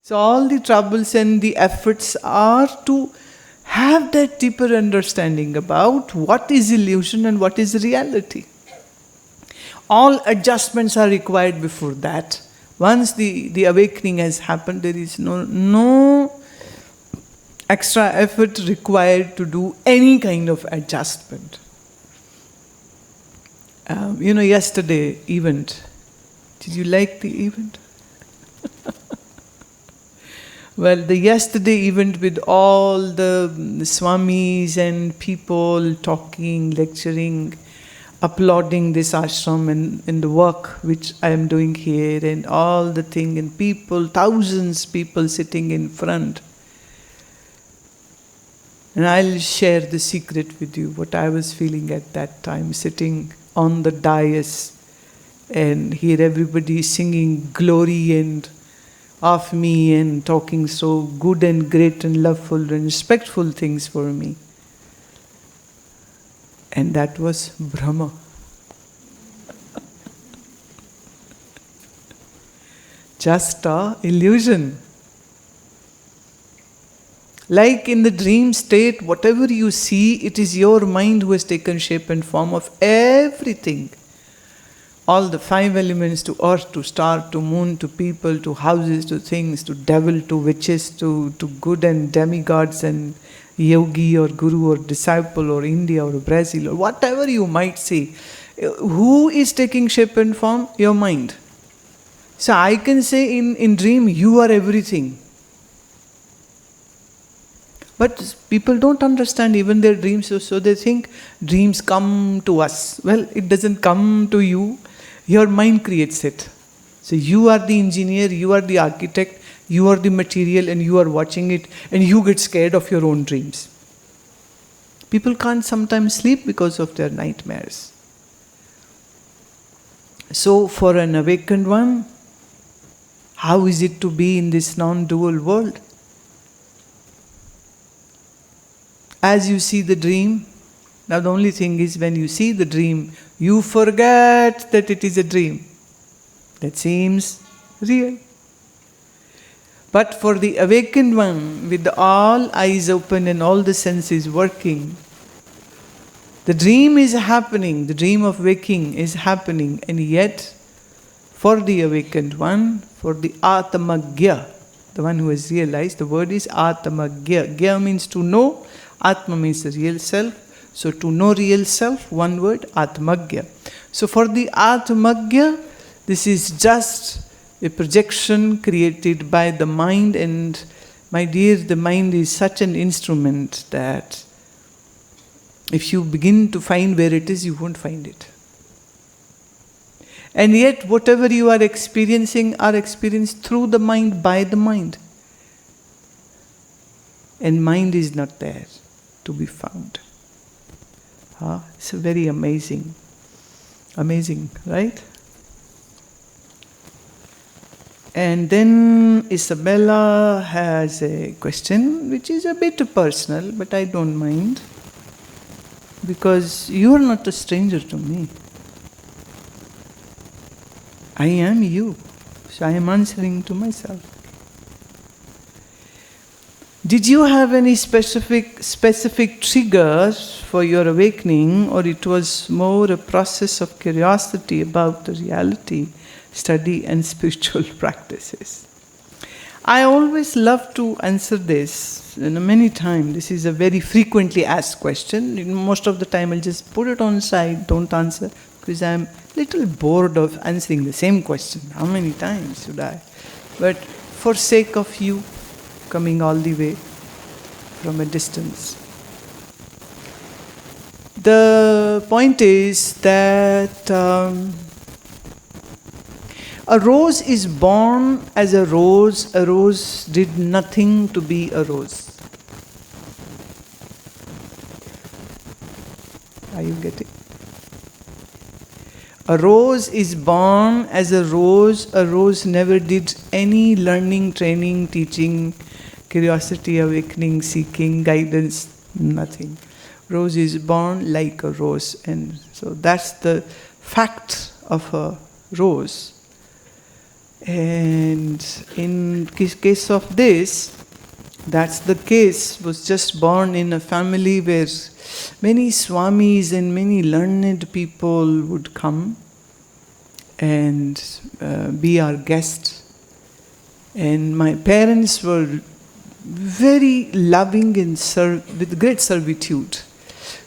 So all the troubles and the efforts are to have that deeper understanding about what is illusion and what is reality. All adjustments are required before that. Once the awakening has happened, there is no extra effort required to do any kind of adjustment. Yesterday event, did you like the event? Well, the yesterday event with all the swamis and people talking, lecturing, applauding this ashram and the work which I am doing here and all the thing, and people, thousands people sitting in front. And I'll share the secret with you, what I was feeling at that time, sitting on the dais and hear everybody singing glory and of me and talking so good and great and loveful and respectful things for me. And that was Brahma. Just a illusion. Like in the dream state, whatever you see, it is your mind who has taken shape and form of everything. All the 5 elements, to earth, to star, to moon, to people, to houses, to things, to devil, to witches, to good and demigods and yogi or guru or disciple or India or Brazil or whatever you might say. Who is taking shape and form? Your mind. So I can say in dream, you are everything. But people don't understand even their dreams, so they think dreams come to us. Well, it doesn't come to you. Your mind creates it. So you are the engineer, you are the architect, you are the material, and you are watching it, and you get scared of your own dreams. People can't sometimes sleep because of their nightmares. So for an awakened one, how is it to be in this non-dual world? As you see the dream, now the only thing is when you see the dream, you forget that it is a dream. That seems real. But for the awakened one, with all eyes open and all the senses working, the dream is happening, the dream of waking is happening, and yet for the awakened one, for the Atmagya, the one who has realized, the word is Atmagya. Gya means to know, Atma means the real self. So to know real self, one word, Atmagya. So for the Atmagya, this is just a projection created by the mind, and my dear, the mind is such an instrument that if you begin to find where it is, you won't find it. And yet whatever you are experiencing are experienced through the mind, by the mind. And mind is not there to be found. It's very amazing. Amazing, right? And then Isabella has a question which is a bit personal, but I don't mind, because you are not a stranger to me. I am you, so I am answering to myself. Did you have any specific triggers for your awakening, or it was more a process of curiosity about the reality, study and spiritual practices? I always love to answer this many times. This is a very frequently asked question. Most of the time I'll just put it on side, don't answer, because I'm a little bored of answering the same question. How many times should I? But for sake of you, coming all the way from a distance. The point is that a rose is born as a rose did nothing to be a rose. Are you getting? A rose is born as a rose never did any learning, training, teaching, curiosity, awakening, seeking, guidance, nothing. Rose is born like a rose, and so that's the fact of a rose. And in case of this, that's the case, was just born in a family where many swamis and many learned people would come and be our guest. And my parents were very loving and with great servitude.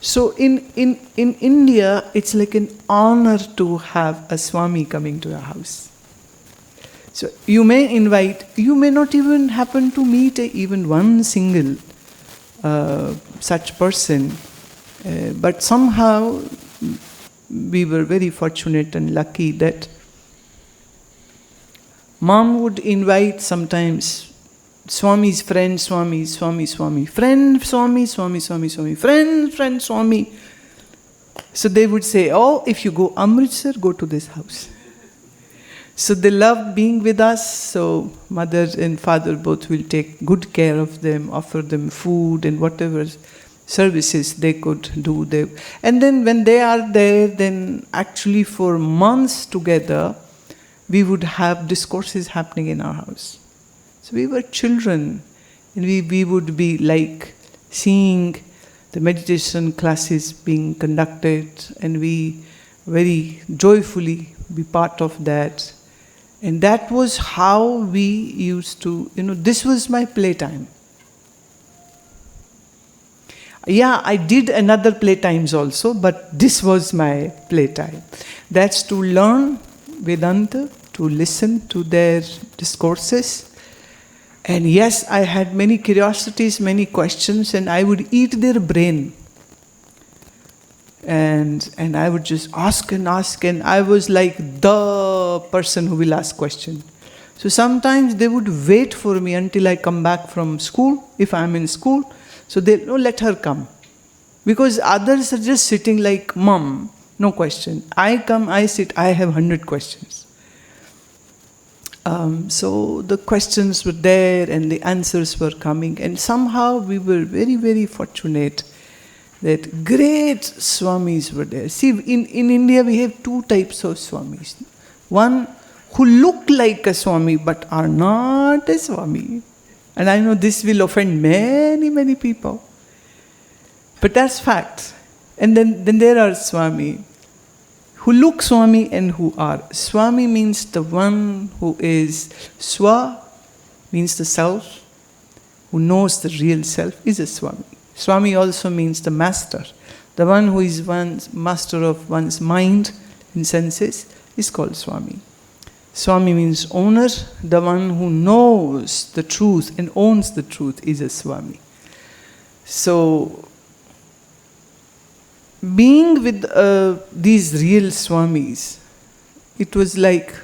So in India, it's like an honor to have a Swami coming to your house. So you may invite, you may not even happen to meet even one single such person, but somehow we were very fortunate and lucky that Mom would invite sometimes Swami's friend, Swami, friend, Swami, friend, Swami. So they would say, oh, if you go Amritsar, go to this house. So they loved being with us, so mother and father both will take good care of them, offer them food and whatever services they could do. And then when they are there, then actually for months together, we would have discourses happening in our house. So we were children, and we would be like seeing the meditation classes being conducted, and we very joyfully be part of that. And that was how we used to, this was my playtime. Yeah, I did another playtimes also, but this was my playtime. That's to learn Vedanta, to listen to their discourses. And yes, I had many curiosities, many questions, and I would eat their brain. And I would just ask, and I was like the person who will ask questions. So sometimes they would wait for me until I come back from school, if I'm in school. So they'll, no, let her come. Because others are just sitting like, Mom, no question. I come, I sit, I have 100 questions. So the questions were there and the answers were coming. And somehow we were very, very fortunate that great Swamis were there. See, in India we have two types of Swamis. One who look like a Swami but are not a Swami. And I know this will offend many, many people. But that's fact. And then there are Swami who look Swami and who are. Swami means the one who is Swa, means the self, who knows the real self is a Swami. Swami also means the master. The one who is one's master of one's mind and senses is called Swami. Swami means owner. The one who knows the truth and owns the truth is a Swami. So, being with these real Swamis, it was like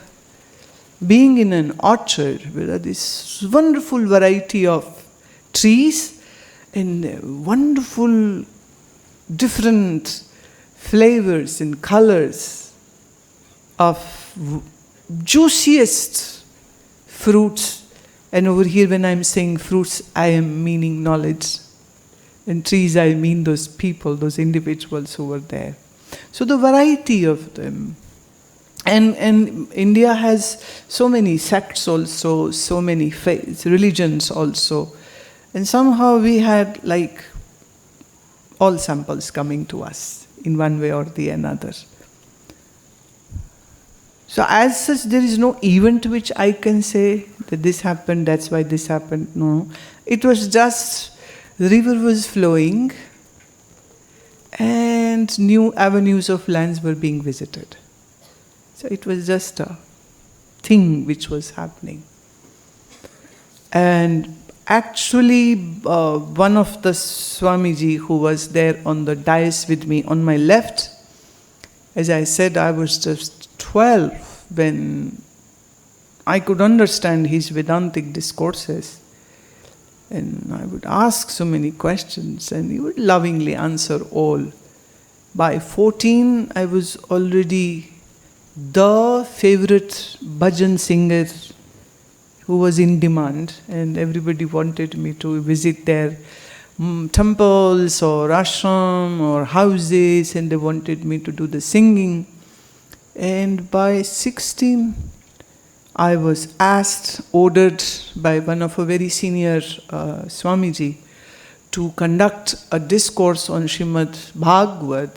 being in an orchard where there is this wonderful variety of trees and wonderful different flavors and colors of juiciest fruits. And over here when I'm saying fruits, I am meaning knowledge. And trees, I mean those people, those individuals who were there. So the variety of them. And India has so many sects also, so many faiths, religions also. And somehow we had like all samples coming to us in one way or the another. So as such, there is no event which I can say that this happened, that's why this happened. No. It was just the river was flowing and new avenues of lands were being visited. So it was just a thing which was happening. And actually, one of the Swamiji who was there on the dais with me on my left, as I said, I was just 12 when I could understand his Vedantic discourses. And I would ask so many questions and he would lovingly answer all. By 14, I was already the favorite bhajan singer who was in demand, and everybody wanted me to visit their temples or ashram or houses, and they wanted me to do the singing. And by 16, I was ordered by one of a very senior Swamiji to conduct a discourse on Srimad Bhagavad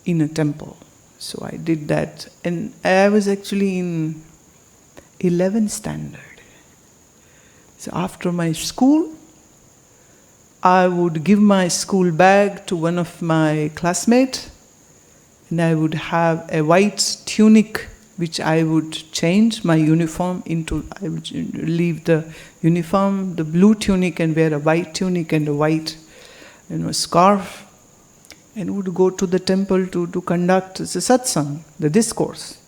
in a temple. So I did that, and I was actually in 11th standard. So after my school, I would give my school bag to one of my classmates, and I would have a white tunic which I would change my uniform into. I would leave the uniform, the blue tunic, and wear a white tunic and a white, scarf, and would go to the temple to conduct the satsang, the discourse.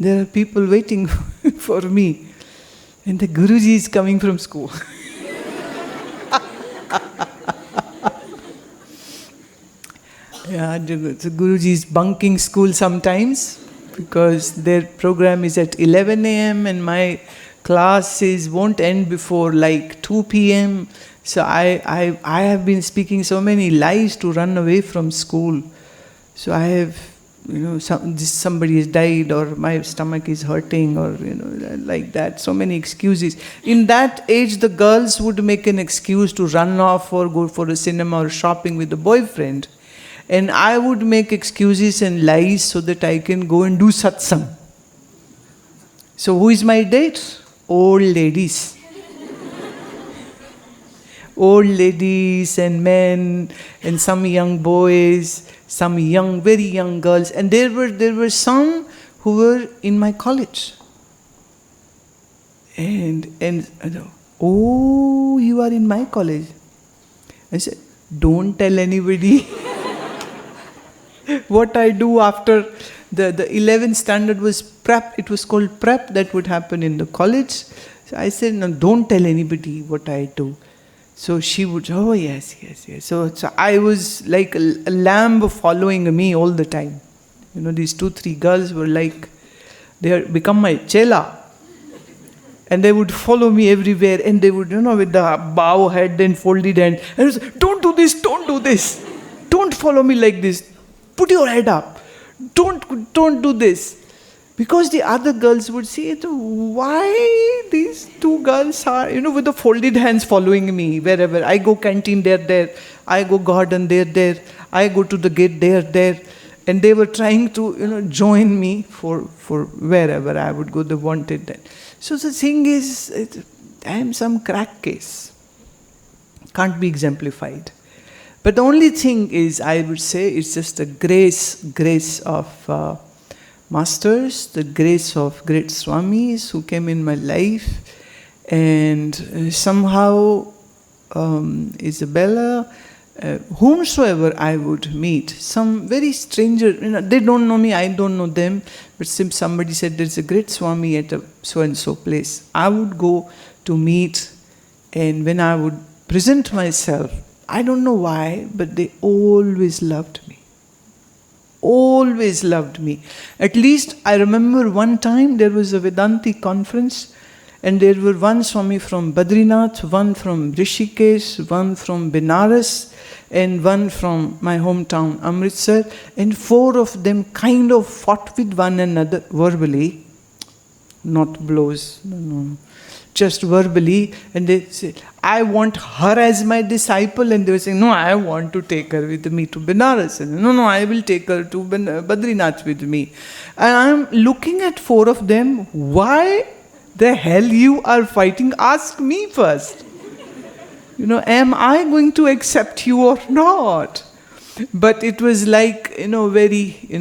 There are people waiting for me, and the Guruji is coming from school. Yeah, the Guruji is bunking school sometimes because their program is at 11 a.m. and my classes won't end before like 2 p.m. So I have been speaking so many lies to run away from school. So I have, somebody has died, or my stomach is hurting, or like that. So many excuses. In that age, the girls would make an excuse to run off or go for a cinema or shopping with a boyfriend. And I would make excuses and lies so that I can go and do satsang. So who is my date? Old ladies. Old ladies and men and some young boys, some very young girls. And there were some who were in my college. And oh, you are in my college. I said, don't tell anybody. What I do after the 11th standard was prep. It was called prep. That would happen in the college. So I said, no, don't tell anybody what I do. So she would, oh yes. So I was like a lamb following me all the time. These 2-3 girls were like, they had become my chela. And they would follow me everywhere, and they would, with the bow head and folded hand. And I was, don't do this. Don't follow me like this. Put your head up. Don't do this. Because the other girls would say, why these 2 girls are, with the folded hands following me wherever. I go canteen, they're there. I go garden, they're there. I go to the gate, they're there. And they were trying to, join me for wherever I would go, they wanted that. So the thing is, I am some crack case. Can't be exemplified. But the only thing is, I would say, it's just the grace of masters, the grace of great Swamis who came in my life, and somehow Isabella, whomsoever I would meet, some very stranger, they don't know me, I don't know them, but since somebody said there's a great Swami at a so-and-so place, I would go to meet, and when I would present myself, I don't know why, but they always loved me. Always loved me. At least I remember one time there was a Vedanti conference, and there were one Swami from Badrinath, one from Rishikesh, one from Benares, and one from my hometown Amritsar, and 4 of them kind of fought with one another verbally, not blows, no. Just verbally, and they said, I want her as my disciple, and they were saying, no, I want to take her with me to Benares, and no, I will take her to Badrinath with me. And I'm looking at 4 of them, why the hell you are fighting? Ask me first. Am I going to accept you or not? But it was like, very,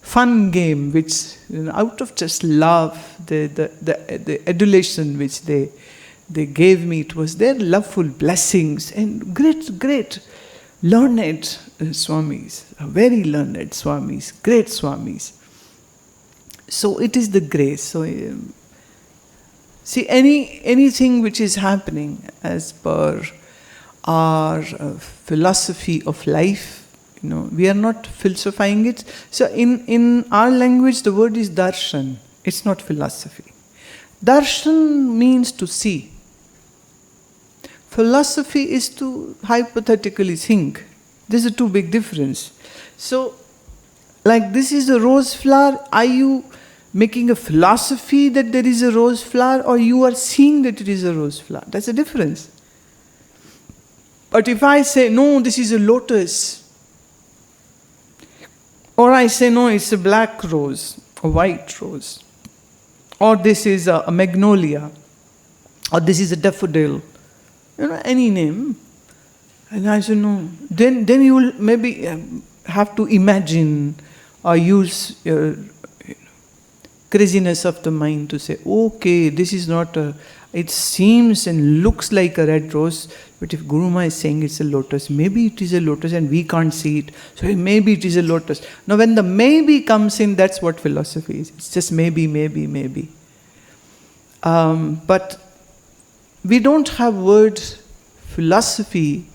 fun game, which out of just love, the adulation which they gave me, it was their loveful blessings, and great learned Swamis, very learned Swamis, great Swamis. So it is the grace. So see, anything which is happening as per our philosophy of life, we are not philosophizing it. So in our language, the word is darshan. It's not philosophy. Darshan means to see. Philosophy is to hypothetically think. There's a 2 big difference. So, like this is a rose flower. Are you making a philosophy that there is a rose flower, or you are seeing that it is a rose flower. That's the difference. But if I say, no, this is a lotus, or I say, no, it's a black rose, a white rose, or this is a magnolia, or this is a daffodil, any name, and I say, no, then you will maybe have to imagine or use your craziness of the mind to say, okay, this is not it seems and looks like a red rose, but if Gurumaa is saying it's a lotus, maybe it is a lotus and we can't see it, so maybe it is a lotus. Now when the maybe comes in, that's what philosophy is. It's just maybe. But we don't have word philosophy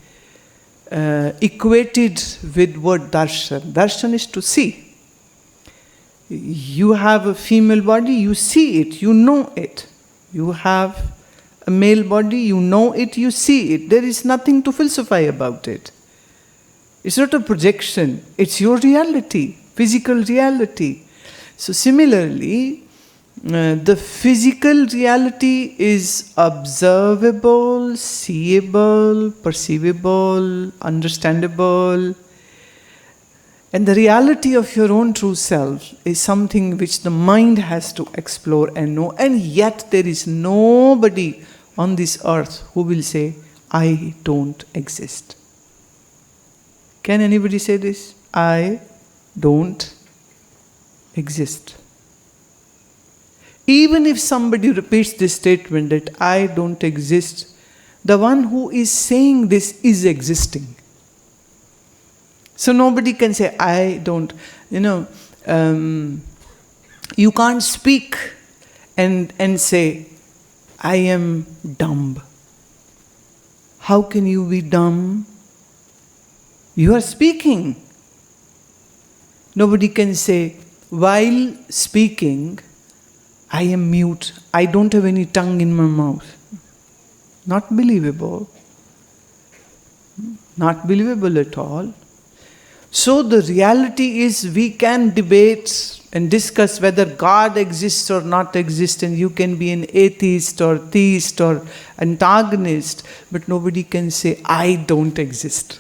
equated with word darshan. Darshan is to see. You have a female body, you see it, you know it. You have a male body, you know it, you see it. There is nothing to philosophize about it. It's not a projection, it's your reality, physical reality. So similarly, the physical reality is observable, seeable, perceivable, understandable. And the reality of your own true self is something which the mind has to explore and know. And yet there is nobody on this earth who will say, I don't exist. Can anybody say this? I don't exist. Even if somebody repeats this statement that I don't exist, the one who is saying this is existing. So nobody can say, I don't, you can't speak and say, I am dumb. How can you be dumb? You are speaking. Nobody can say, while speaking, I am mute. I don't have any tongue in my mouth. Not believable. Not believable at all. So the reality is we can debate and discuss whether God exists or not exists, and you can be an atheist or theist or antagonist, but nobody can say, I don't exist.